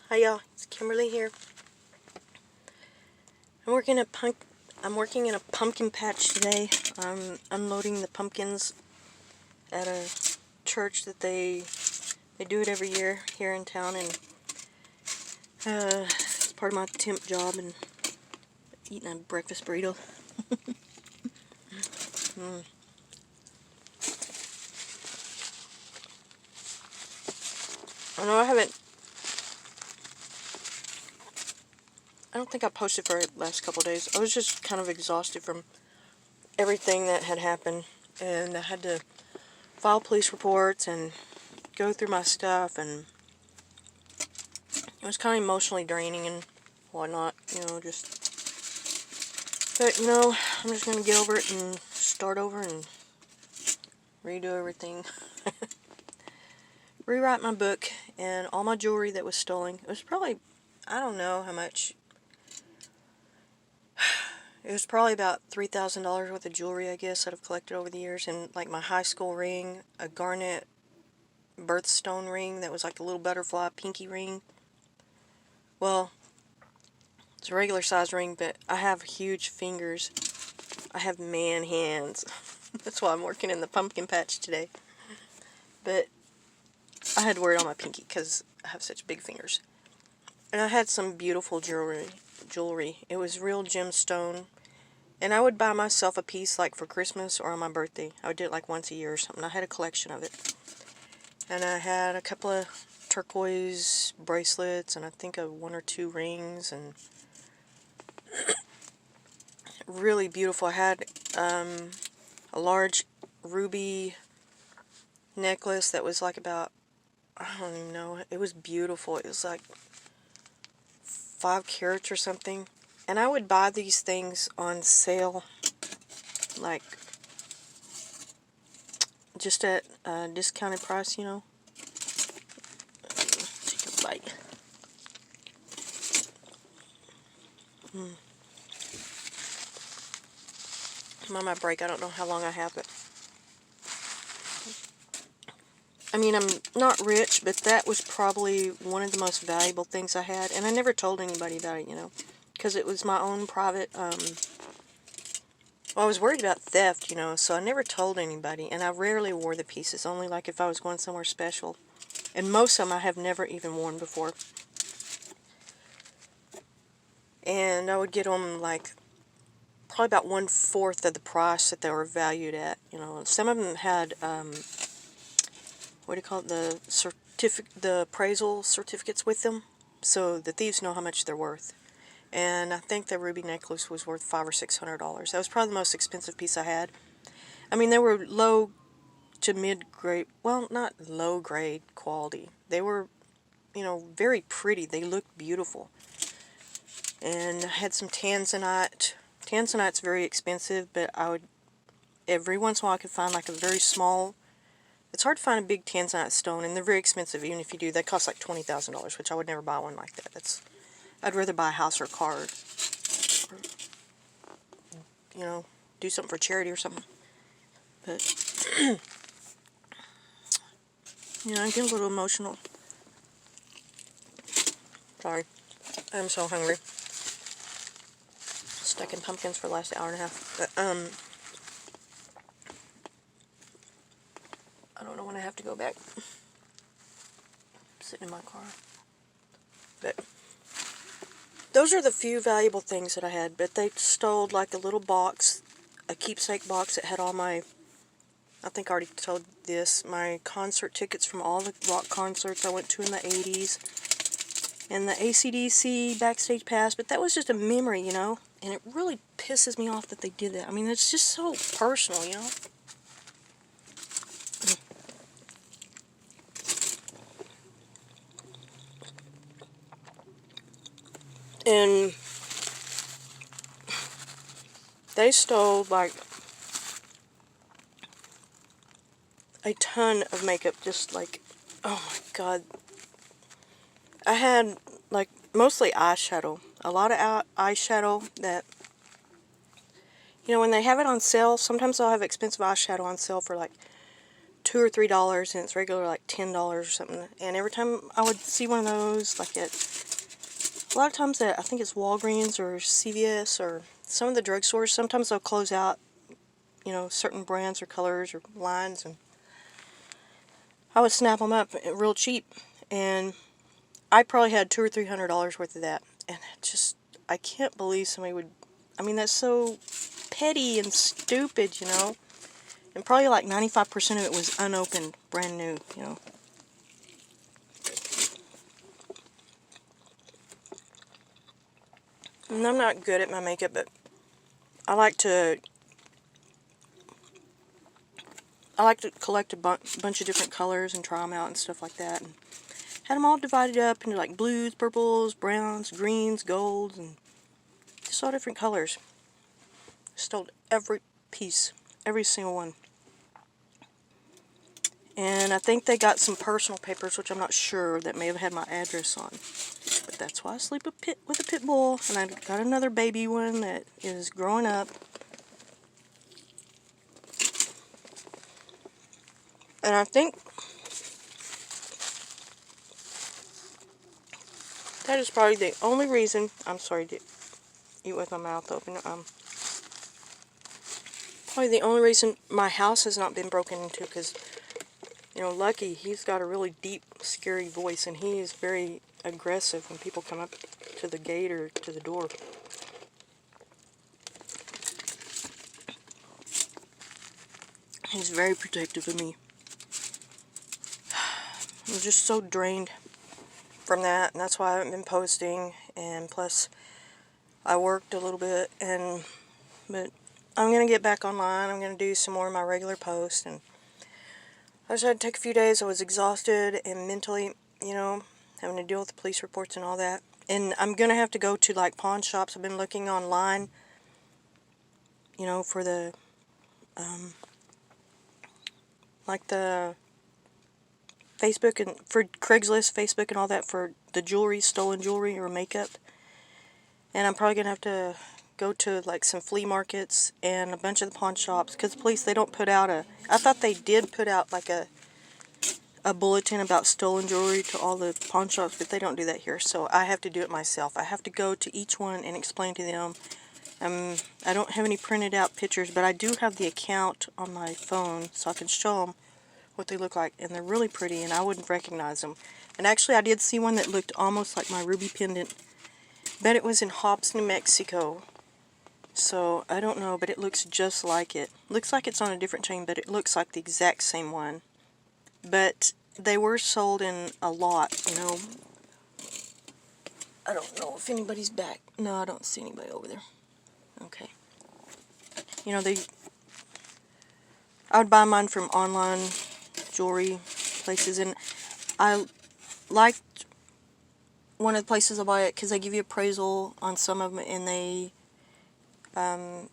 Hi y'all, it's Kimberly here. I'm working in a pumpkin patch today. I'm unloading the pumpkins at a church that they do it every year here in town, and it's part of my temp job and eating a breakfast burrito. mm. I know I don't think I posted for the last couple of days. I was just kind of exhausted from everything that had happened, and I had to file police reports and go through my stuff, and it was kind of emotionally draining and whatnot, but, I'm just going to get over it and start over and redo everything. Rewrite my book and all my jewelry that was stolen. It was probably, I don't know how much. It was probably about $3,000 worth of jewelry, I guess, that I've collected over the years. And like my high school ring, a garnet birthstone ring that was like a little butterfly pinky ring. Well, it's a regular size ring, but I have huge fingers. I have man hands. That's why I'm working in the pumpkin patch today. But I had to wear it on my pinky because I have such big fingers. And I had some beautiful jewelry. It was real gemstone. And I would buy myself a piece like for Christmas or on my birthday. I would do it like once a year or something. I had a collection of it. And I had a couple of turquoise bracelets and I think of one or two rings, and really beautiful. I had a large ruby necklace that was like about, I don't even know, it was beautiful. It was like 5 carats or something. And I would buy these things on sale, like just at a discounted price, Take a bite. I'm on my break. I don't know how long I have it. I mean, I'm not rich, but that was probably one of the most valuable things I had. And I never told anybody about it, because it was my own private, well, I was worried about theft, so I never told anybody. And I rarely wore the pieces, only like if I was going somewhere special. And most of them I have never even worn before. And I would get them like probably about 1/4 of the price that they were valued at. Some of them had what do you call it, the appraisal certificates with them, so the thieves know how much they're worth. And I think the ruby necklace was worth $500 or $600. That was probably the most expensive piece I had. I mean, they were low to mid-grade, well, not low-grade quality. They were, very pretty. They looked beautiful. And I had some tanzanite. Tanzanite's very expensive, but every once in a while I could find like a very small. It's hard to find a big tanzanite stone, and they're very expensive. Even if you do, they cost like $20,000, which I would never buy one like that. I'd rather buy a house or a car, or, do something for charity or something. But I get a little emotional. Sorry, I'm so hungry. Stuck in pumpkins for the last hour and a half. But I don't know when I have to go back. I'm sitting in my car. But those are the few valuable things that I had. But they stole like a little box, a keepsake box that had all my, I think I already told this, my concert tickets from all the rock concerts I went to in the 80s. And the AC/DC backstage pass. But that was just a memory, And it really pisses me off that they did that. I mean, it's just so personal, And they stole like a ton of makeup, just like, oh my god. I had like mostly eyeshadow, a lot of eyeshadow that, when they have it on sale, sometimes they'll have expensive eyeshadow on sale for like $2 or $3, and it's regular like $10 or something. And every time I would see one of those, like at a lot of times at, I think it's Walgreens or CVS or some of the drugstores, sometimes they'll close out, you know, certain brands or colors or lines, and I would snap them up real cheap, and I probably had $200 or $300 worth of that, and I can't believe somebody would. I mean, that's so petty and stupid, you know. And probably like 95% of it was unopened, brand new, you know. And I'm not good at my makeup, but I like to collect a bunch of different colors and try them out and stuff like that. And had them all divided up into like blues, purples, browns, greens, golds, and just all different colors. Stole every piece, every single one. And I think they got some personal papers, which I'm not sure, that may have had my address on. But that's why I sleep with a pit bull. And I got another baby one that is growing up. And I think that is probably the only reason. I'm sorry to eat with my mouth open. Probably the only reason my house has not been broken into, because, you know, Lucky, he's got a really deep, scary voice, and he is very aggressive when people come up to the gate or to the door. He's very protective of me. I'm just so drained from that, and that's why I haven't been posting. And plus, I worked a little bit, but I'm gonna get back online. I'm gonna do some more of my regular posts, and I just had to take a few days. I was exhausted and mentally, you know, having to deal with the police reports and all that. And I'm gonna have to go to like pawn shops. I've been looking online, you know, for the like the Facebook and for Craigslist, Facebook and all that, for the jewelry, stolen jewelry or makeup. And I'm probably gonna have to go to like some flea markets and a bunch of the pawn shops, because the police, they don't put out I thought they did put out like a bulletin about stolen jewelry to all the pawn shops, but they don't do that here. So I have to do it myself. I have to go to each one and explain to them. I don't have any printed out pictures, but I do have the account on my phone, so I can show them what they look like, and they're really pretty, and I wouldn't recognize them. And actually, I did see one that looked almost like my ruby pendant, but it was in Hobbs, New Mexico. So I don't know, but it looks just like it. Looks like it's on a different chain, but it looks like the exact same one. But they were sold in a lot, you know. I don't know if anybody's back. No, I don't see anybody over there. Okay. You know, I would buy mine from online jewelry places, and I liked one of the places I buy it because they give you appraisal on some of them, and they, I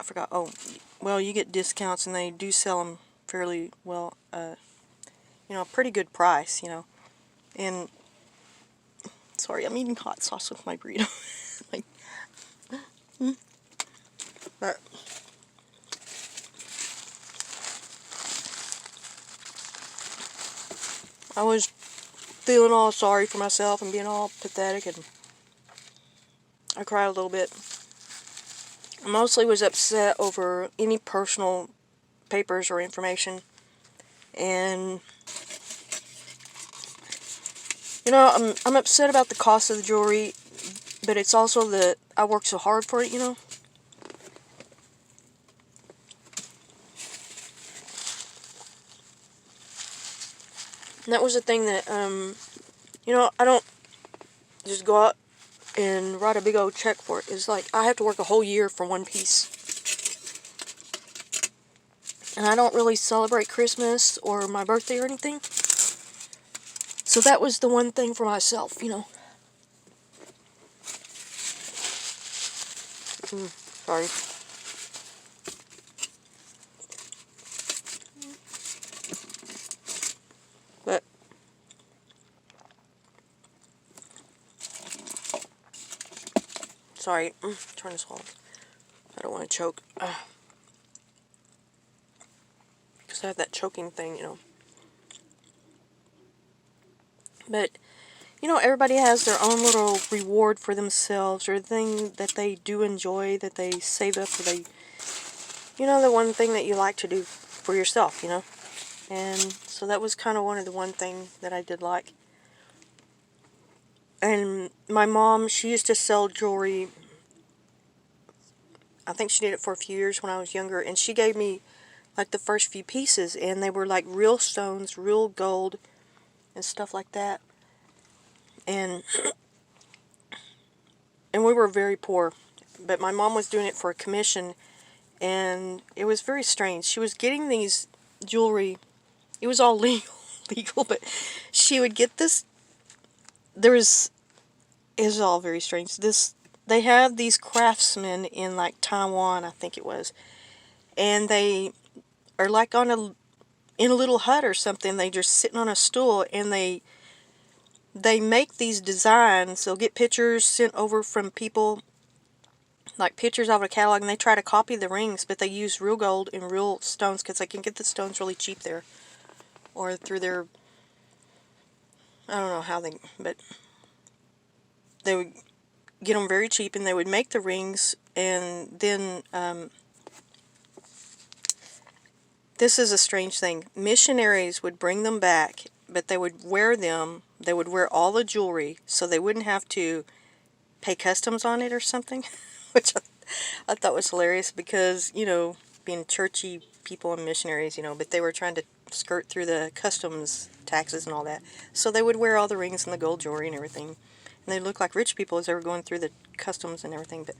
forgot, oh, well, you get discounts, and they do sell them fairly well, you know, a pretty good price, you know. And sorry, I'm eating hot sauce with my burrito. Like, but I was feeling all sorry for myself and being all pathetic, and I cried a little bit. I mostly was upset over any personal papers or information, and you know, I'm upset about the cost of the jewelry, but it's also that I worked so hard for it, you know. And that was the thing that, you know, I don't just go out and write a big old check for it. It's like I have to work a whole year for one piece. And I don't really celebrate Christmas or my birthday or anything. So that was the one thing for myself, you know. Sorry. But sorry, turn this off. I don't want to choke. because I have that choking thing, you know. But, you know, everybody has their own little reward for themselves, or thing that they do enjoy, that they save up, or they, you know, the one thing that you like to do for yourself, you know. And so that was kind of one thing that I did like. And my mom, she used to sell jewelry. I think she did it for a few years when I was younger, and she gave me like the first few pieces, and they were like real stones, real gold, and stuff like that. And we were very poor, but my mom was doing it for a commission, and it was very strange. She was getting these jewelry. It was all legal, but she would get this. There was, it was all very strange. They have these craftsmen in like Taiwan, I think it was, and they are like in a little hut or something. They just sitting on a stool, and they make these designs. They'll get pictures sent over from people, like pictures of a catalog, and they try to copy the rings, but they use real gold and real stones because they can get the stones really cheap there, or through their, I don't know how they, but they would get them very cheap, and they would make the rings, and then this is a strange thing. Missionaries would bring them back, but they would wear them. They would wear all the jewelry, so they wouldn't have to pay customs on it or something, which I thought was hilarious because, you know, being churchy people and missionaries, you know, but they were trying to skirt through the customs taxes and all that. So they would wear all the rings and the gold jewelry and everything. And they looked like rich people as they were going through the customs and everything, but,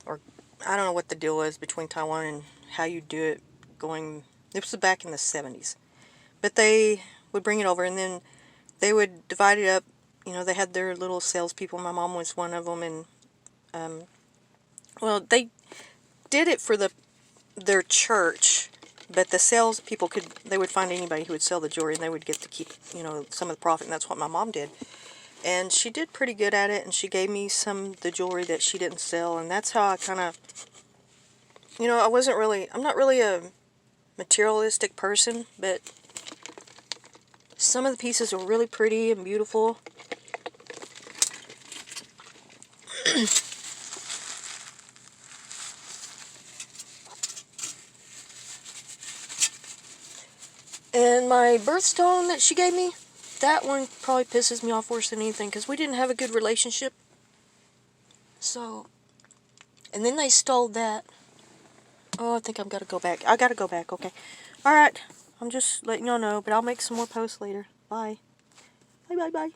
or I don't know what the deal was between Taiwan and how you do it going, this was back in the 70s. But they would bring it over, and then they would divide it up. You know, they had their little salespeople. My mom was one of them, and well, they did it for their church, but the salespeople they would find anybody who would sell the jewelry, and they would get to keep, you know, some of the profit, and that's what my mom did. And she did pretty good at it, and she gave me some of the jewelry that she didn't sell, and that's how I kind of, you know, I'm not really a materialistic person, but some of the pieces are really pretty and beautiful. And my birthstone that she gave me, that one probably pisses me off worse than anything, because we didn't have a good relationship. So, and then they stole that. Oh, I think I've got to go back. I got to go back, okay. Alright, I'm just letting y'all know, but I'll make some more posts later. Bye. Bye, bye, bye.